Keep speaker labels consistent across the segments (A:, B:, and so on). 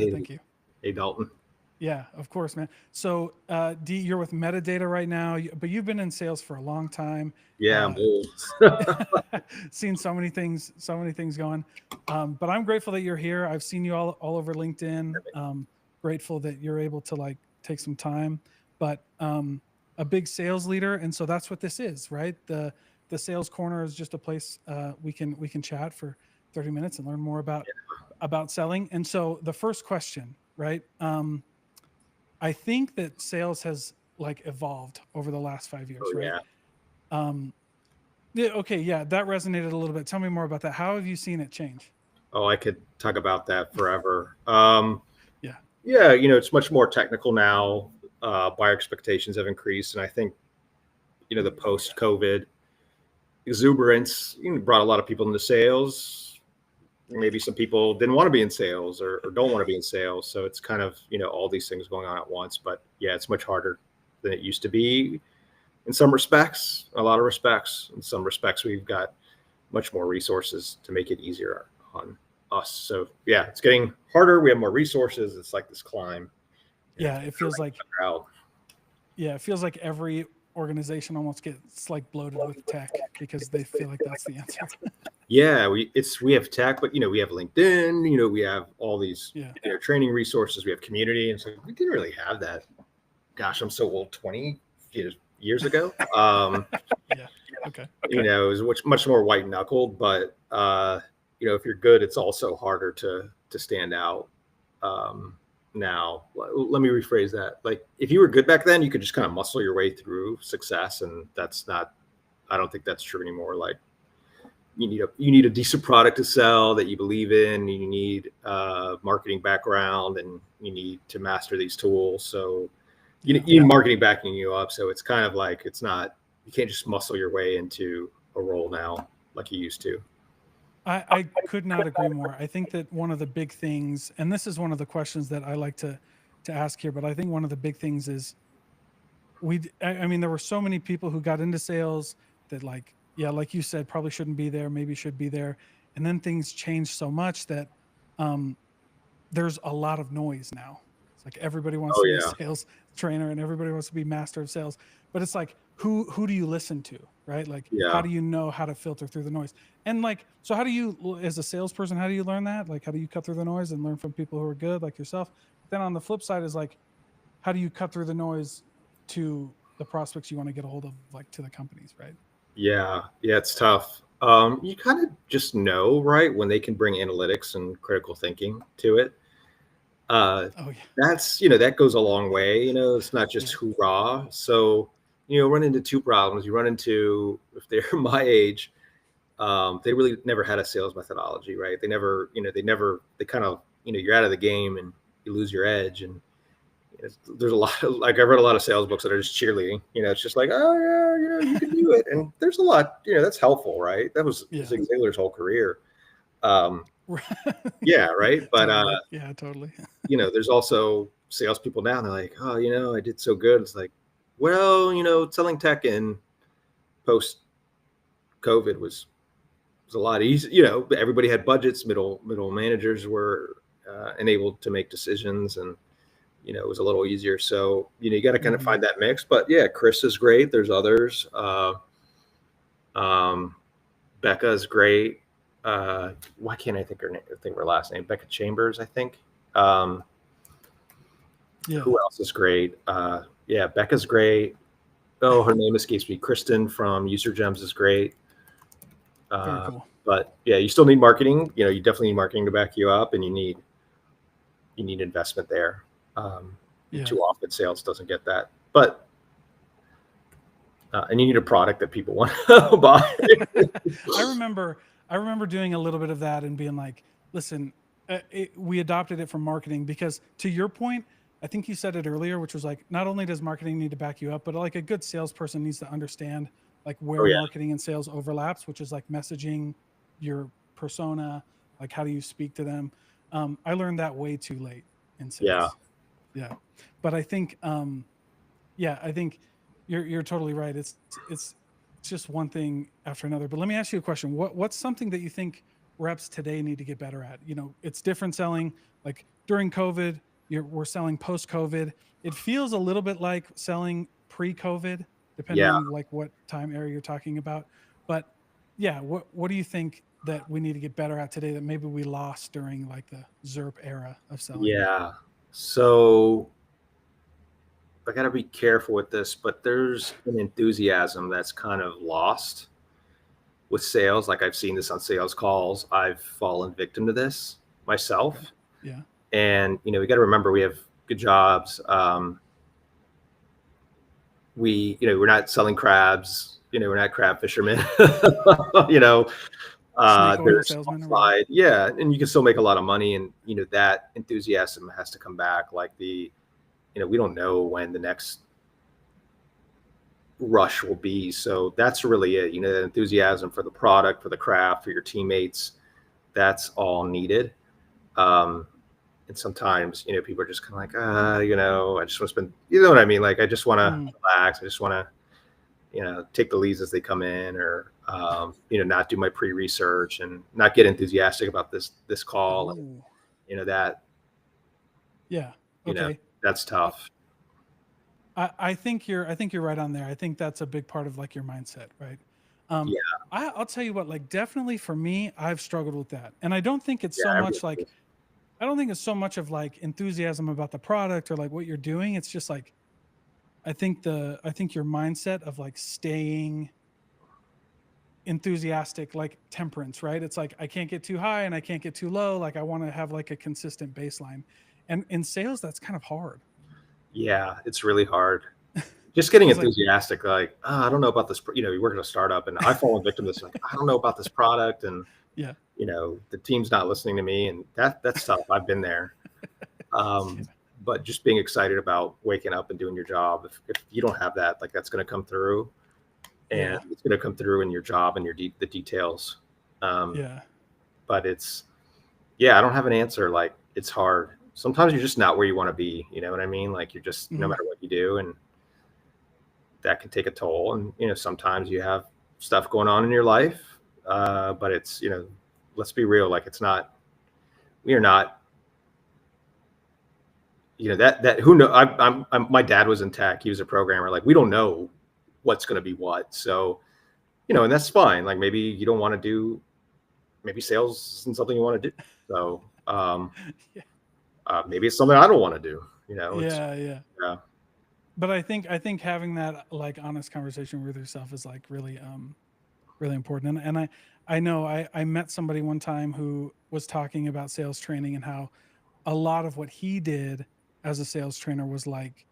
A: Hey,
B: Thank you.
A: hey, Dalton.
B: Yeah, of course, man. So, D, you're with Metadata right now, but you've been in sales for a long time.
A: Yeah, I'm
B: Uh,
A: old.
B: seen so many things going. But I'm grateful that you're here. I've seen you all over LinkedIn. Grateful that you're able to like take some time. But a big sales leader, and so that's what this is, right? The sales corner is just a place we can chat for 30 minutes and learn more about selling. And so the first question, right? I think that sales has like evolved over the last 5 years,
A: Oh
B: right?
A: yeah.
B: Um, yeah, okay, yeah, that resonated a little bit. Tell me more about that. How have you seen it change?
A: Oh, I could talk about that forever.
B: Yeah,
A: Yeah, it's much more technical now. Buyer expectations have increased, and I think the post-COVID exuberance brought a lot of people into sales. Maybe some people didn't want to be in sales or don't want to be in sales. So it's kind of all these things going on at once. But yeah, it's much harder than it used to be in some respects. A lot of respects. In some respects, we've got much more resources to make it easier on us. So yeah, it's getting harder. We have more resources. It's like this climb. And
B: yeah, it feels like
A: out.
B: yeah, it feels like every organization almost gets like bloated with tech because they feel like that's the answer.
A: Yeah, we have tech, but we have LinkedIn. We have all these
B: Yeah,
A: training resources. We have community, and so we didn't really have that. Gosh, I'm so old. 20 years ago.
B: yeah, okay,
A: It was much more white knuckled, but if you're good, it's also harder to stand out. Um, Now, let me rephrase that. Like, if you were good back then, you could just kind of muscle your way through success, and that's not. I don't think that's true anymore. Like, you need a decent product to sell that you believe in. You need marketing background, and you need to master these tools. So
B: yeah.
A: you need marketing backing you up. So it's kind of like it's not. You can't just muscle your way into a role now like you used to.
B: I could not agree more. I think that one of the big things, and this is one of the questions that I like to ask here, but I think one of the big things is I mean, there were so many people who got into sales that like, yeah, like you said, probably shouldn't be there, maybe should be there. And then things changed so much that um, there's a lot of noise now. It's like everybody wants
A: Oh
B: to be a
A: yeah,
B: sales trainer and everybody wants to be master of sales. But it's like who do you listen to, right? Like how
A: yeah.
B: do you know how to filter through the noise? And like so how do you as a salesperson, how do you learn that? Like how do you cut through the noise and learn from people who are good like yourself? But then on the flip side is like how do you cut through the noise to the prospects you want to get a hold of, like to the companies, right?
A: Yeah, it's tough. You kind of just know, right, when they can bring analytics and critical thinking to it. Uh,
B: Oh yeah,
A: that goes a long way. It's not just
B: yeah,
A: hoorah. So, run into two problems. You run into, if they're my age, they really never had a sales methodology, right? They kind of, you're out of the game and you lose your edge. And there's a lot of, like, I read a lot of sales books that are just cheerleading. It's just like, oh yeah, you can do it. And there's a lot, that's helpful, right? That was
B: yeah.
A: Zig Ziglar's whole career. Um,
B: Yeah,
A: yeah, right. But
B: totally. Yeah, totally.
A: there's also salespeople now. They're like, oh, I did so good. It's like, well, selling tech in post COVID was a lot easier. Everybody had budgets. Middle managers were enabled to make decisions, and it was a little easier. So you got to kind of
B: Hmm.
A: find that mix. But yeah, Chris is great. There's others. Um, Becca is great. Why can't I think her last name? Becca Chambers, I think. Um,
B: Yeah,
A: who else is great? Yeah, Becca's great. Oh, her name escapes me. Kristen from User Gems is great.
B: very
A: Uh,
B: cool.
A: but yeah, you still need marketing. You definitely need marketing to back you up, and you need investment there. Um,
B: Yeah.
A: Too often, sales doesn't get that. But and you need a product that people want to buy.
B: I remember I remember doing a little bit of that and being like, listen, we adopted it from marketing because to your point, I think you said it earlier, which was like, not only does marketing need to back you up, but like a good salesperson needs to understand like
A: Oh
B: where
A: yeah,
B: marketing and sales overlaps, which is like messaging, your persona, like how do you speak to them. I learned that way too late in
A: yeah.
B: sales. Yeah, but I think yeah, I think you're totally right. It's just one thing after another. But let me ask you a question. What's something that you think reps today need to get better at? It's different selling like during COVID. We're selling post COVID. It feels a little bit like selling pre COVID, depending
A: Yeah.
B: on like what time area you're talking about. But yeah, what do you think that we need to get better at today that maybe we lost during like the ZERP era of selling?
A: Yeah. So I got to be careful with this, but there's an enthusiasm that's kind of lost with sales. Like I've seen this on sales calls. I've fallen victim to this myself.
B: Okay. Yeah.
A: And, we got to remember we have good jobs. We're not selling crabs, we're not crab fishermen,
B: Snake oil
A: there's
B: salesman.
A: upside. Yeah. And you can still make a lot of money. And, that enthusiasm has to come back. Like we don't know when the next rush will be. So that's really it. The enthusiasm for the product, for the craft, for your teammates, that's all needed. And sometimes, people are just kind of like, I just want to spend, you know what I mean? Like, I just want to relax. I just want to, take the leads as they come in, or, not do my pre-research and not get enthusiastic about this call.
B: Ooh.
A: And, that,
B: yeah. Okay.
A: That's tough.
B: I think you're right on there. I think that's a big part of like your mindset, right?
A: Yeah.
B: I'll tell you what, like definitely for me, I've struggled with that. And I don't think it's so much like, I don't think it's so much of like enthusiasm about the product or like what you're doing. It's just like, I think your mindset of like staying enthusiastic, like temperance, right? It's like, I can't get too high and I can't get too low. Like I want to have like a consistent baseline. And in sales, that's kind of hard.
A: Yeah, it's really hard. Just getting
B: It's like-
A: enthusiastic, like, I don't know about this. You work at a startup, and I fall victim to this. Like, I don't know about this product, and
B: yeah,
A: the team's not listening to me, and that's tough. I've been there. But just being excited about waking up and doing your job. If you don't have that, like, that's going to come through, and it's going to come through in your job and the details. But I don't have an answer. Like, it's hard. Sometimes you're just not where you want to be. You know what I mean? Like, you're just, no matter what you do, and that can take a toll. And, sometimes you have stuff going on in your life, but it's, let's be real. Like, we are not, who know, my dad was in tech. He was a programmer. Like, we don't know what's going to be what. So, and that's fine. Like, maybe you don't want to do, maybe sales isn't something you want to do. So, maybe it's something I don't want to do,
B: Yeah. But I think having that like honest conversation with yourself is like really important. And I know I met somebody one time who was talking about sales training and how a lot of what he did as a sales trainer was like,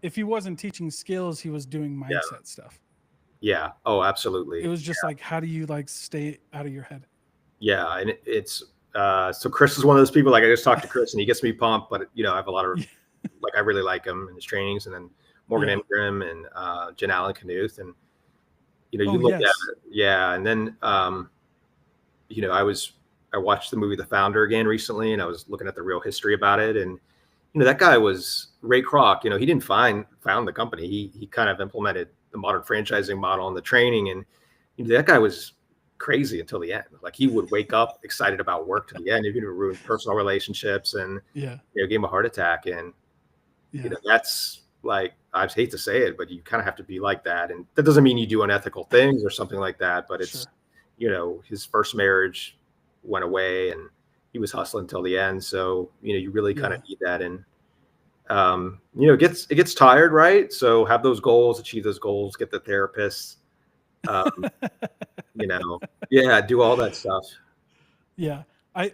B: if he wasn't teaching skills, he was doing mindset stuff.
A: Yeah. Oh, absolutely.
B: It was just like, how do you like stay out of your head?
A: Yeah. And it's, so Chris is one of those people, like I just talked to Chris and he gets me pumped, but I have a lot of, like, I really like him and his trainings, and then Morgan Ingram and Jen Allen Knuth. And, you look at it. Yeah. And then, I watched the movie The Founder again recently, and I was looking at the real history about it. And, that guy was Ray Kroc. He didn't found the company. He kind of implemented the modern franchising model and the training. And that guy was crazy until the end. Like, he would wake up excited about work to the end. Even ruined personal relationships, and gave him a heart attack. And that's, like, I hate to say it, but you kind of have to be like that. And that doesn't mean you do unethical things or something like that. But it's, his first marriage went away, and he was hustling till the end. So, you really kind of need that. And, it gets tired, right? So have those goals, achieve those goals, get the therapist, do all that stuff.
B: Yeah.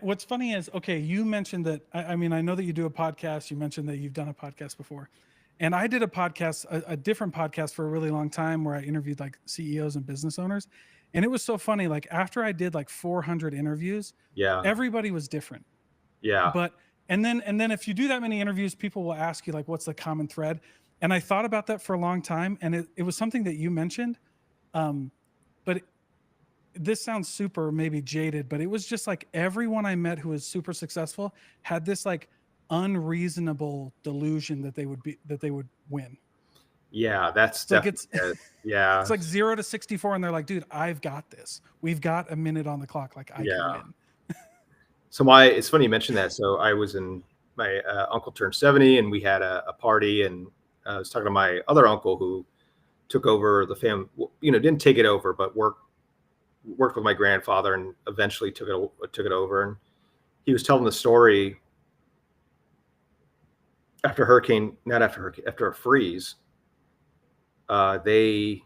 B: What's funny is, okay, you mentioned that, I mean, I know that you do a podcast. You mentioned that you've done a podcast before. And I did a podcast, a different podcast for a really long time, where I interviewed like CEOs and business owners. And it was so funny. Like, after I did like 400 interviews, everybody was different.
A: Yeah.
B: But, and then if you do that many interviews, people will ask you like, what's the common thread? And I thought about that for a long time. And it was something that you mentioned. But this sounds super maybe jaded, but it was just like everyone I met who was super successful had this like unreasonable delusion that they would win.
A: Yeah, that's
B: It's like
A: definitely it.
B: it's
A: Yeah.
B: like 0 to 64 and they're like, dude, I've got this. We've got a minute on the clock. Like I can
A: Yeah.
B: win.
A: So it's funny you mentioned that. So I was in my uncle turned 70 and we had a party, and I was talking to my other uncle who took over the family, didn't take it over, but worked with my grandfather and eventually took it over. And he was telling the story after hurricane, not after hurricane, after a freeze, they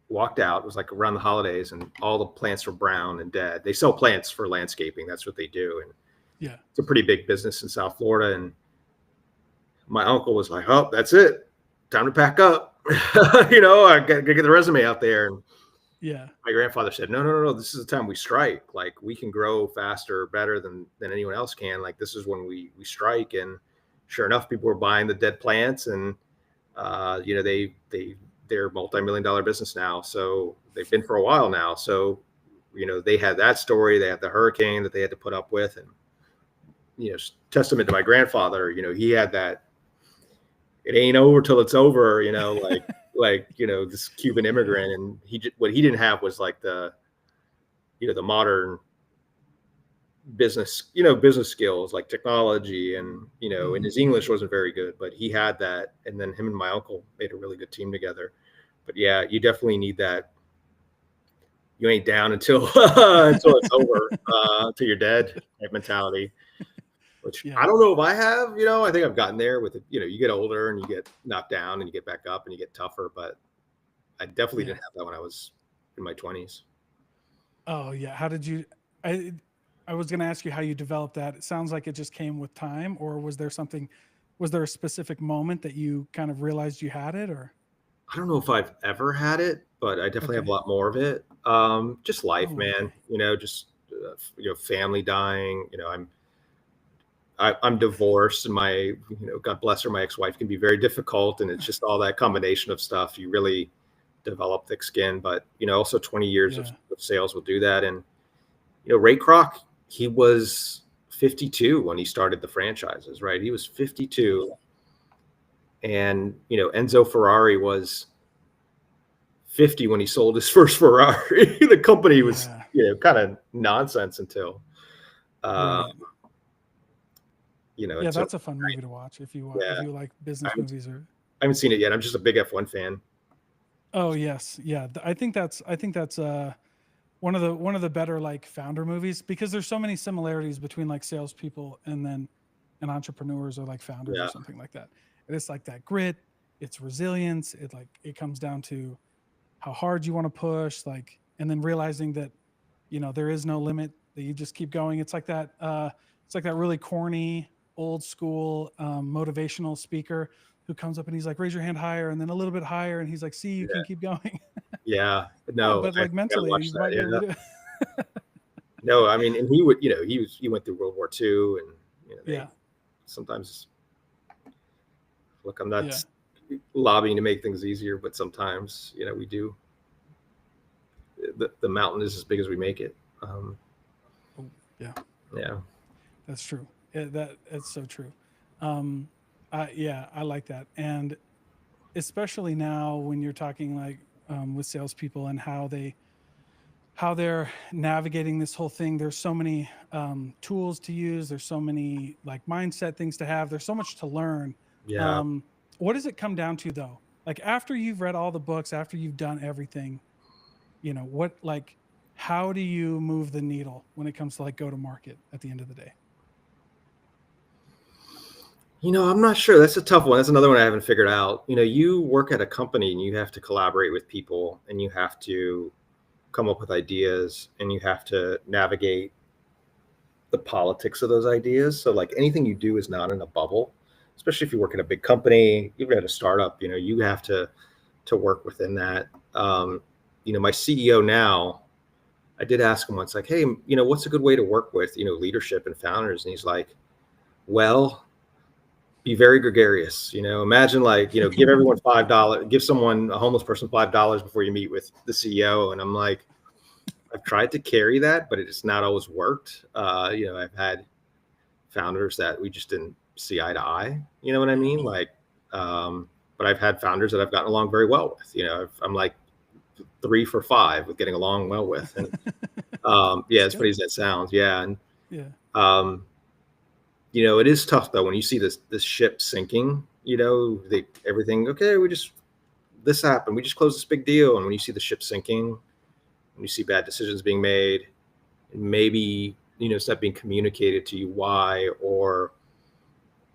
A: walked out. It was like around the holidays, and all the plants were brown and dead. They sell plants for landscaping. That's what they do. And
B: Yeah.
A: it's a pretty big business in South Florida. And my uncle was like, "Oh, that's it. Time to pack up." I got to get the resume out there. And
B: Yeah.
A: my grandfather said, "No, no, no, no. This is the time we strike. Like we can grow faster, better than anyone else can. Like this is when we strike." And sure enough, people were buying the dead plants, and they're multi-million-dollar business now. So they've been for a while now. So they had that story. They had the hurricane that they had to put up with, and testament to my grandfather. He had that. It ain't over till it's over. This Cuban immigrant, and what he didn't have was like the modern business skills like technology, and and his English wasn't very good, but he had that. And then him and my uncle made a really good team together. But yeah, you definitely need that. You ain't down until until it's over, until you're dead type mentality, which
B: Yeah.
A: I don't know if I have. I think I've gotten there with it. You get older and you get knocked down and you get back up and you get tougher, but I definitely didn't have that when I was in my 20s.
B: Oh yeah. How did you? I was going to ask you how you developed that. It sounds like it just came with time, or was there something? Was there a specific moment that you kind of realized you had it, or?
A: I don't know if I've ever had it, but I definitely have a lot more of it. Just life,
B: Oh,
A: man.
B: okay.
A: Just family dying. I'm divorced, and my God bless her, my ex-wife can be very difficult, and it's just all that combination of stuff. You really develop thick skin, but also 20 years of
B: Yeah.
A: sales will do that. And Ray Kroc, he was 52 when he started the franchises, right? He was 52. And Enzo Ferrari was 50 when he sold his first Ferrari. The company was
B: Yeah.
A: kind of nonsense until
B: Right. Yeah,
A: and so
B: that's a fun movie to watch if you like
A: I
B: business
A: haven't,
B: movies or.
A: I haven't seen it yet. I'm just a big F1 fan.
B: Oh yes, yeah. I think that's one of the better like founder movies, because there's so many similarities between like salespeople and entrepreneurs or like founders or
A: Yeah.
B: something like that. And it's like that grit, it's resilience. It comes down to how hard you want to push, like, and then realizing that there is no limit, that you just keep going. It's like that really corny old school motivational speaker who comes up and he's like, raise your hand higher and then a little bit higher, and he's like, see, you can
A: Yeah.
B: keep going.
A: Yeah.
B: Yeah,
A: No,
B: but
A: I
B: like
A: gotta
B: mentally
A: watch
B: you
A: that.
B: might be able
A: Yeah.
B: to do it.
A: No, I mean, and he would, he went through World War II, and they
B: Yeah.
A: sometimes look, I'm not
B: Yeah.
A: lobbying to make things easier, but sometimes, we do. The mountain is as big as we make it.
B: Oh, yeah.
A: Yeah.
B: That's true. That's so true. Um, yeah, I like that. And especially now when you're talking like with salespeople and how they're navigating this whole thing. There's so many tools to use. There's so many like mindset things to have. There's so much to learn.
A: Yeah.
B: Um, what does it come down to though? Like after you've read all the books, after you've done everything, what like how do you move the needle when it comes to like go to market at the end of the day?
A: I'm not sure. That's a tough one. That's another one I haven't figured out. You work at a company and you have to collaborate with people, and you have to come up with ideas, and you have to navigate the politics of those ideas. So like anything you do is not in a bubble, especially if you work in a big company, even at a startup, you have to work within that. My CEO now, I did ask him once, like, hey, what's a good way to work with, leadership and founders? And he's like, well, be very gregarious. Imagine like, give everyone $5, give someone, a homeless person, $5 before you meet with the CEO. And I'm like, I've tried to carry that, but it's not always worked. I've had founders that we just didn't see eye to eye. You know what I mean? Like, but but I've had founders that I've gotten along very well with. I'm like 3 for 5 with getting along well with. And yeah, as funny as that sounds. Yeah. And
B: Yeah.
A: it is tough though when you see this ship sinking. Everything okay. This happened. We just closed this big deal, and when you see the ship sinking, when you see bad decisions being made, and maybe it's not being communicated to you why, or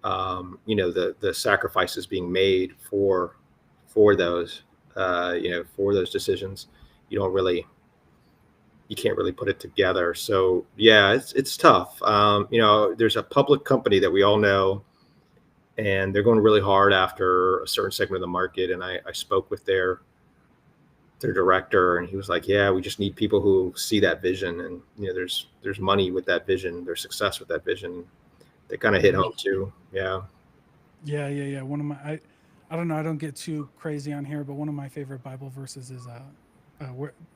A: the sacrifices being made for those for those decisions, you can't really put it together. So yeah, it's tough. There's a public company that we all know, and they're going really hard after a certain segment of the market. And I spoke with their director, and he was like, yeah, we just need people who see that vision, and there's money with that vision, there's success with that vision. They kind of hit home too. Yeah.
B: One of my, I don't know, I don't get too crazy on here, but one of my favorite Bible verses is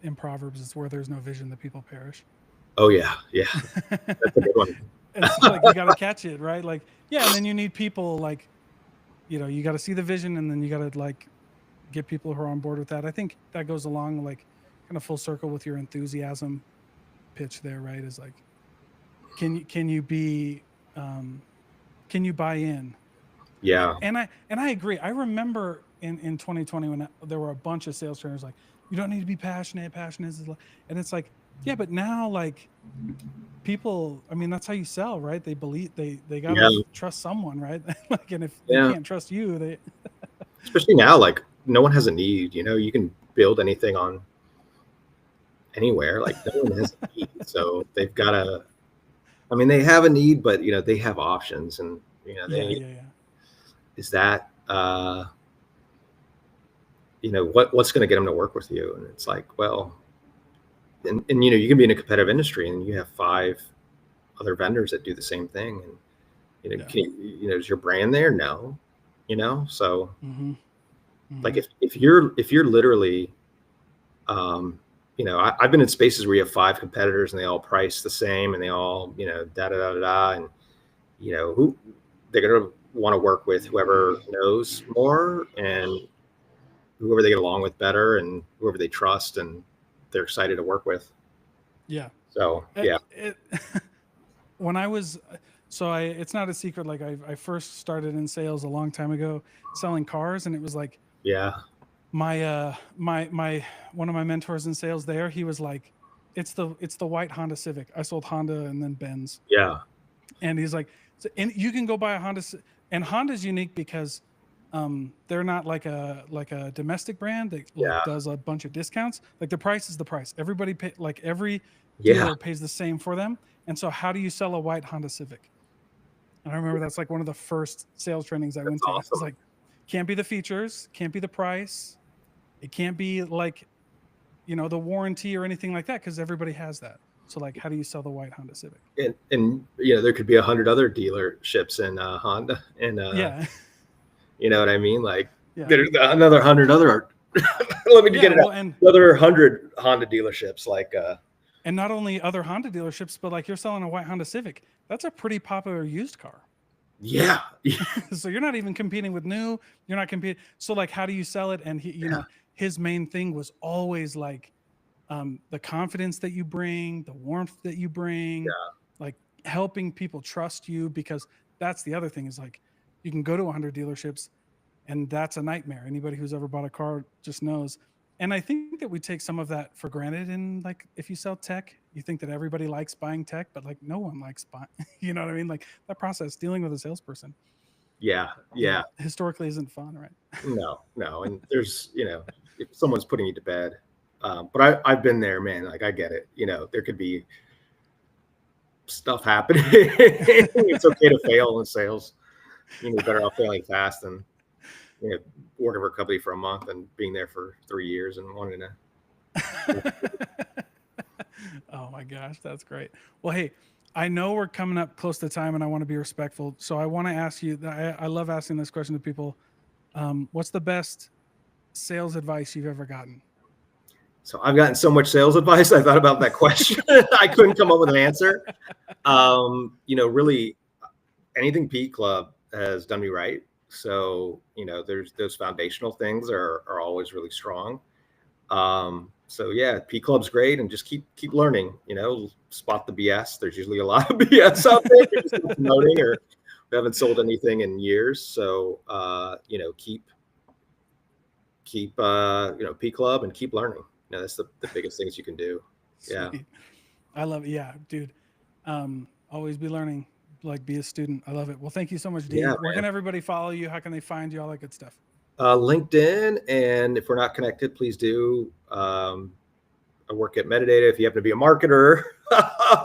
B: in Proverbs, is where there's no vision, the people perish.
A: Oh yeah. That's a good one.
B: And so, like, you got to catch it, right? Like, yeah, and then you need people, like, you got to see the vision, and then you got to like get people who are on board with that. I think that goes along like kind of full circle with your enthusiasm pitch there, right? Is like, can you buy in?
A: Yeah.
B: And I agree. I remember in 2020 when there were a bunch of sales trainers like, you don't need to be passionate. Passion is, and it's like, yeah, but now like people, I mean, that's how you sell, right? They believe they gotta trust someone, right? Like, and if they can't trust you, they
A: especially now, like no one has a need. You can build anything on anywhere. Like no one has a need, so they've got to. I mean, they have a need, but they have options, and is that what's going to get them to work with you? And it's like, well, and you can be in a competitive industry, and you have 5 other vendors that do the same thing, and is your brand there? No, so like if you're literally I've been in spaces where you have 5 competitors and they all price the same, and they all and who they're going to want to work with, whoever knows more and whoever they get along with better and whoever they trust and they're excited to work with.
B: Yeah.
A: So yeah.
B: When I was, it's not a secret. Like I first started in sales a long time ago selling cars, and it was like,
A: yeah,
B: my one of my mentors in sales there, he was like, it's the white Honda Civic. I sold Honda and then Benz.
A: Yeah.
B: And he's like, and you can go buy a Honda, and Honda's unique because they're not like a domestic brand that does a bunch of discounts. Like the price is the price. Everybody pay, like every dealer pays the same for them. And so how do you sell a white Honda Civic? And I remember that's like one of the first sales trainings I went to.
A: Awesome.
B: It's like, can't be the features, can't be the price. It can't be like, the warranty or anything like that, because everybody has that. So like, how do you sell the white Honda Civic?
A: And there could be 100 other dealerships in Honda, and you know what I mean? Like there's another 100 other. Let me get it out. Another 100 Honda dealerships, like.
B: And not only other Honda dealerships, but like you're selling a white Honda Civic. That's a pretty popular used car.
A: Yeah.
B: So you're not even competing with new. You're not competing. So like, how do you sell it? And he, his main thing was always like the confidence that you bring, the warmth that you bring, like helping people trust you, because that's the other thing is like, you can go to 100 dealerships and that's a nightmare. Anybody who's ever bought a car just knows. And I think that we take some of that for granted. In like, if you sell tech, you think that everybody likes buying tech, but like no one likes buying, you know what I mean? Like that process, dealing with a salesperson.
A: Yeah.
B: Historically isn't fun, right?
A: No. And there's, if someone's putting you to bed, but I've been there, man. Like I get it. There could be stuff happening. It's okay to fail in sales. You're better off failing fast than, working for a company for a month and being there for 3 years and wanting to.
B: Oh my gosh, that's great. Well, hey, I know we're coming up close to time and I want to be respectful. So I want to ask you, I love asking this question to people. What's the best sales advice you've ever gotten?
A: So I've gotten so much sales advice. I thought about that question. I couldn't come up with an answer. Really anything Pete Club has done me right. So, there's those foundational things are always really strong. So yeah, P Club's great, and just keep learning, spot the BS. There's usually a lot of BS out there. We're just not promoting, or we haven't sold anything in years. So, keep P Club and keep learning. That's the biggest things you can do. Yeah.
B: Sweet. I love it. Yeah, dude. Always be learning, like be a student. I love it. Well, thank you so much, D.
A: Yeah,
B: Where
A: man.
B: can everybody follow you? How can they find you? All that good stuff.
A: LinkedIn, and if we're not connected, please do. I work at Metadata. If you happen to be a marketer,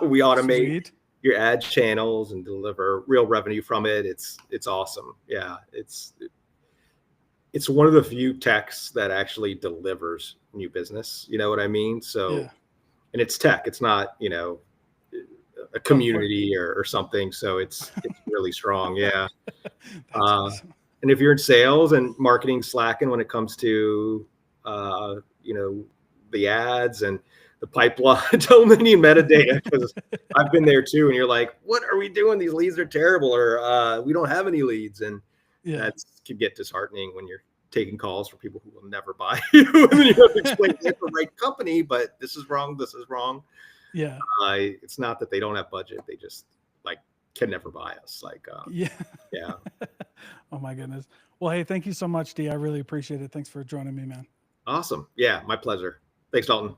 A: we automate
B: Sweet.
A: your ad channels and deliver real revenue from it. It's awesome. Yeah, it's one of the few techs that actually delivers new business. You know what I mean? So,
B: Yeah.
A: and it's tech. It's not a community or something. So it's really strong. Yeah.
B: That's awesome.
A: And if you're in sales and marketing slacking when it comes to, the ads and the pipeline, totally need metadata, because I've been there too. And you're like, what are we doing? These leads are terrible, or we don't have any leads. And
B: Yeah.
A: that can get disheartening when you're taking calls from people who will never buy you. And then you have to explain it's the right company, but this is wrong. This is wrong.
B: Yeah.
A: It's not that they don't have budget. They just can never buy us.
B: Yeah.
A: Yeah.
B: Oh my goodness. Well, hey, thank you so much, D. I really appreciate it. Thanks for joining me, man.
A: Awesome. Yeah, my pleasure. Thanks, Dalton.